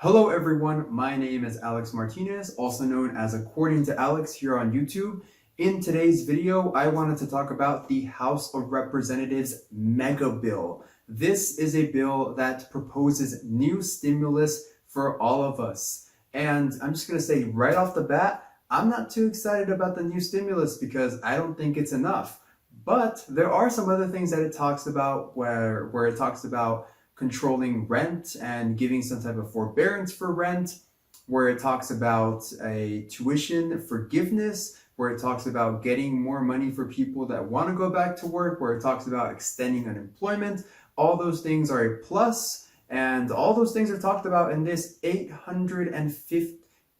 Hello everyone, my name is Alex Martinez, also known as According to Alex here on YouTube. In today's video, I wanted to talk about the House of Representatives mega bill. This is a bill that proposes new stimulus for all of us. And I'm just going to say right off the bat, I'm not too excited about the new stimulus because I don't think it's enough. But there are some other things that it talks about where it talks about controlling rent and giving some type of forbearance for rent, where it talks about a tuition forgiveness, where it talks about getting more money for people that want to go back to work, where it talks about extending unemployment. All those things are a plus, and all those things are talked about in this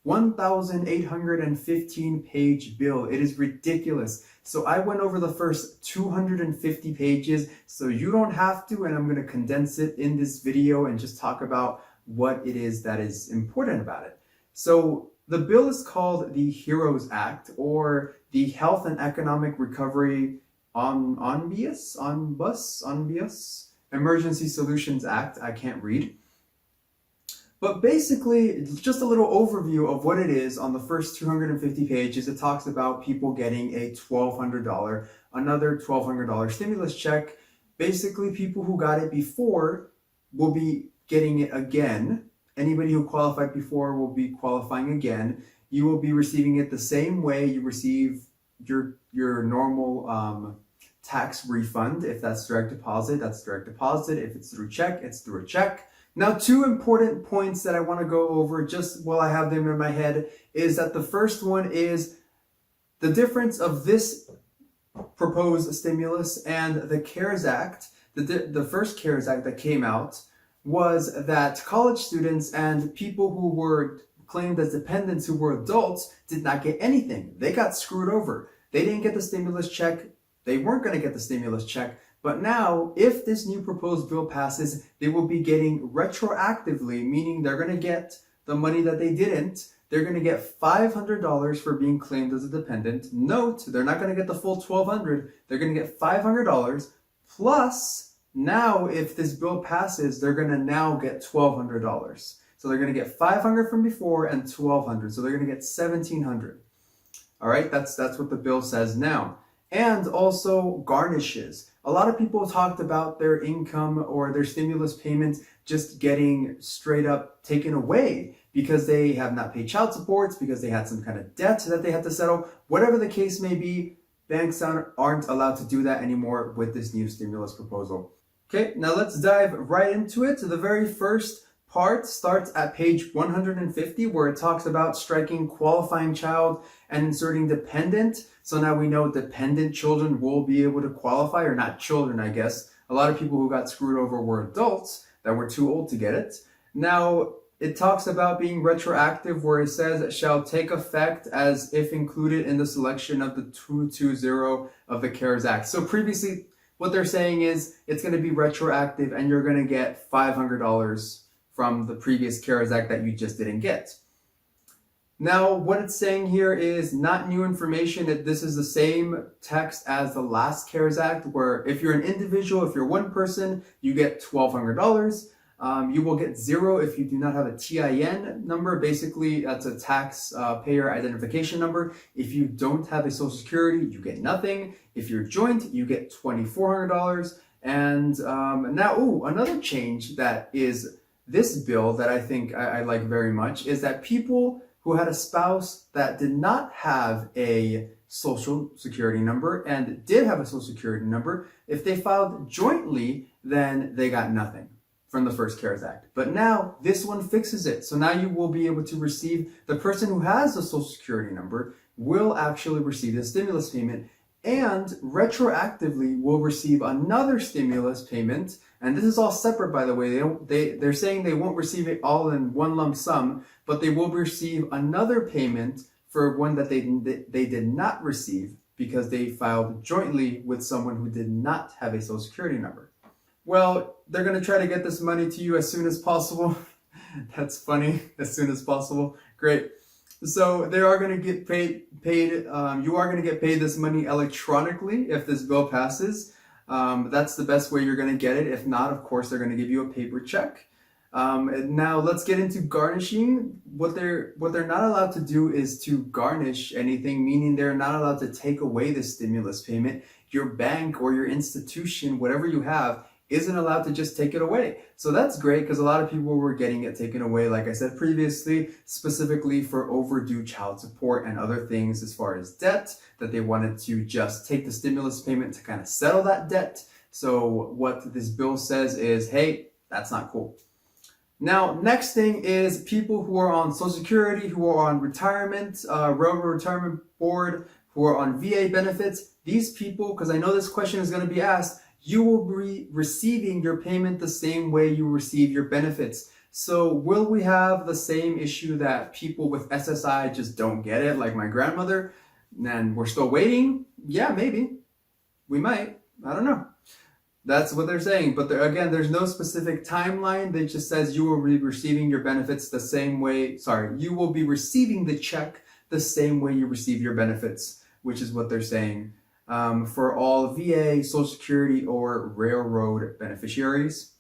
1,815 page bill. It is ridiculous. So I went over the first 250 pages, so you don't have to, and I'm going to condense it in this video and just talk about what it is that is important about it. So the bill is called the HEROES Act, or the Health and Economic Recovery Omnibus Emergency Solutions Act. I can't read. But basically, it's just a little overview of what it is. On the first 250 pages, it talks about people getting a another $1,200 stimulus check. Basically, people who got it before will be getting it again. Anybody who qualified before will be qualifying again. You will be receiving it the same way you receive your normal tax refund. If that's direct deposit, that's direct deposit. If it's through check, it's through a check. Now, two important points that I want to go over just while I have them in my head is that the first one is the difference of this proposed stimulus and the CARES Act. The first CARES Act that came out was that college students and people who were claimed as dependents who were adults did not get anything. They got screwed over. They didn't get the stimulus check. They weren't going to get the stimulus check. But now, if this new proposed bill passes, they will be getting retroactively, meaning they're going to get the money that they didn't. They're going to get $500 for being claimed as a dependent. Note, they're not going to get the full $1,200. They're going to get $500 plus, now if this bill passes, they're going to now get $1,200. So they're going to get $500 from before and $1,200. So they're going to get $1,700. All right, that's what the bill says now. And also garnishes. A lot of people talked about their income or their stimulus payments just getting straight up taken away because they have not paid child supports, because they had some kind of debt that they had to settle. Whatever the case may be, banks aren't allowed to do that anymore with this new stimulus proposal. Okay, now let's dive right into it. So the very first part starts at page 150, where it talks about striking qualifying child and inserting dependent. So now we know dependent children will be able to qualify, or not children, I guess. A lot of people who got screwed over were adults that were too old to get it. Now, it talks about being retroactive, where it says it shall take effect as if included in the selection of the 220 of the CARES Act. So previously, what they're saying is it's going to be retroactive and you're going to get $500 from the previous CARES Act that you just didn't get. Now, what it's saying here is not new information. This is the same text as the last CARES Act, where if you're an individual, if you're one person, you get $1,200. You will get $0 if you do not have a TIN number. Basically, that's a taxpayer identification number. If you don't have a Social Security, you get nothing. If you're joint, you get $2,400. And now, another change that is this bill that I think I like very much is that people who had a spouse that did not have a Social Security number and did have a Social Security number, if they filed jointly, then they got nothing from the first CARES Act. But now this one fixes it. So now you will be able to receive, the person who has a Social Security number will actually receive the stimulus payment, and retroactively will receive another stimulus payment. And this is all separate, by the way. They're saying they won't receive it all in one lump sum, but they will receive another payment for one that they did not receive because they filed jointly with someone who did not have a Social Security number. Well, they're going to try to get this money to you as soon as possible. That's funny. As soon as possible. Great. So they are going to get paid. You are going to get paid this money electronically if this bill passes. That's the best way you're going to get it. If not, of course, they're going to give you a paper check. And now let's get into garnishing. What they're not allowed to do is to garnish anything, meaning they're not allowed to take away the stimulus payment. Your bank or your institution, whatever you have, isn't allowed to just take it away. So that's great because a lot of people were getting it taken away, like I said previously, specifically for overdue child support and other things as far as debt, that they wanted to just take the stimulus payment to kind of settle that debt. So what this bill says is, hey, that's not cool. Now, next thing is people who are on Social Security, who are on retirement, Railroad Retirement Board, who are on VA benefits. These people, because I know this question is going to be asked, you will be receiving your payment the same way you receive your benefits. So will we have the same issue that people with SSI just don't get it, like my grandmother, and we're still waiting? Yeah, maybe. We might. I don't know. That's what they're saying. But again, there's no specific timeline. It just says you will be receiving your benefits the same way. Sorry, you will be receiving the check the same way you receive your benefits, which is what they're saying for all VA, Social Security, or railroad beneficiaries.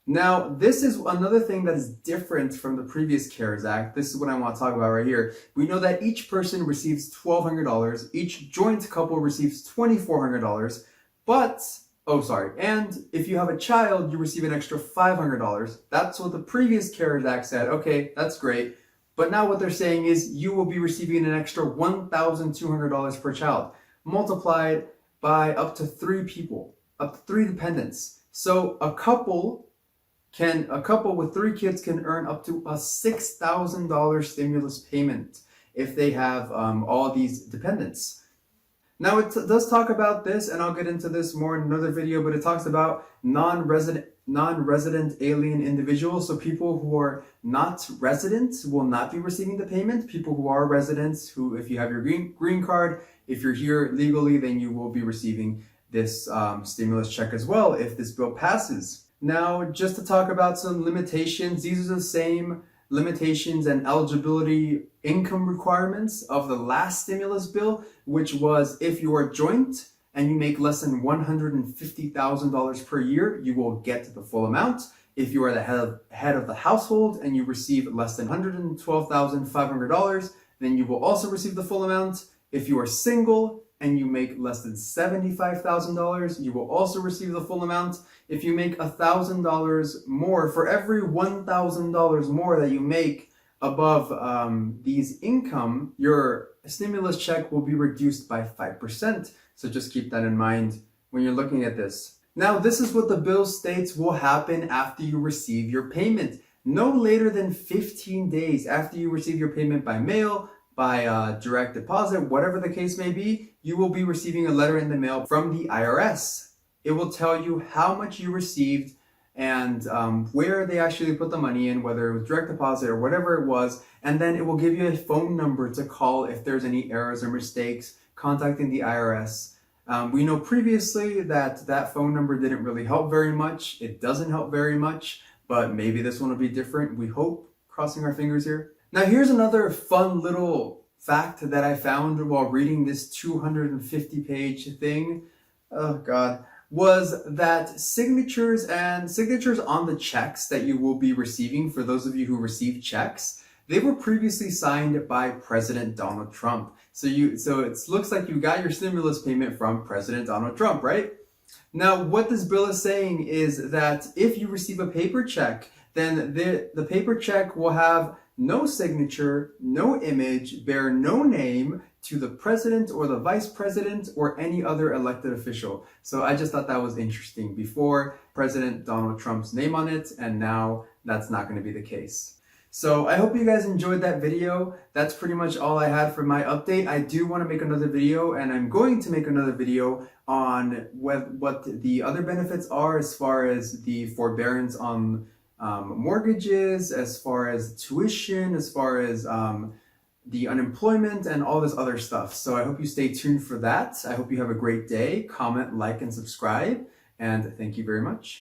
Now, this is another thing that is different from the previous CARES Act. This is what I want to talk about right here. We know that each person receives $1,200. Each joint couple receives $2,400. But and if you have a child, you receive an extra $500. That's what the previous CARES Act said. Okay, that's great. But now what they're saying is you will be receiving an extra $1,200 per child, multiplied by up to 3 people, up to 3 dependents. So a couple with 3 kids can earn up to a $6,000 stimulus payment if they have all these dependents. Now it does talk about this, and I'll get into this more in another video, but it talks about non-resident alien individuals. So people who are not residents will not be receiving the payment. People who are residents, who, if you have your green card, if you're here legally, then you will be receiving this stimulus check as well if this bill passes. Now, just to talk about some limitations, these are the same limitations and eligibility income requirements of the last stimulus bill, which was if you are joint and you make less than $150,000 per year, you will get the full amount. If you are the head of the household and you receive less than $112,500, then you will also receive the full amount. If you are single and you make less than $75,000, you will also receive the full amount. If you make $1,000 more, for every $1,000 more that you make above these income, your stimulus check will be reduced by 5%. So just keep that in mind when you're looking at this. Now, this is what the bill states will happen after you receive your payment. No later than 15 days after you receive your payment by mail, by direct deposit, whatever the case may be, you will be receiving a letter in the mail from the IRS. It will tell you how much you received and where they actually put the money in, whether it was direct deposit or whatever it was, and then it will give you a phone number to call if there's any errors or mistakes contacting the IRS. We know previously that that phone number didn't really help very much. It doesn't help very much, but maybe this one will be different. We hope, crossing our fingers here. Now here's another fun little fact that I found while reading this 250-page thing. Oh God. Was that signatures on the checks that you will be receiving, for those of you who receive checks, they were previously signed by President Donald Trump. So it looks like you got your stimulus payment from President Donald Trump, right? Now, what this bill is saying is that if you receive a paper check, then the paper check will have no signature, no image, bear no name to the president or the vice president or any other elected official. So I just thought that was interesting. Before, President Donald Trump's name on it, and now that's not going to be the case. So I hope you guys enjoyed that video. That's pretty much all I had for my update. I do want to make another video, and I'm going to make another video on what the other benefits are as far as the forbearance on mortgages, as far as tuition, as far as the unemployment and all this other stuff. So I hope you stay tuned for that. I hope you have a great day. Comment, like, and subscribe. And thank you very much.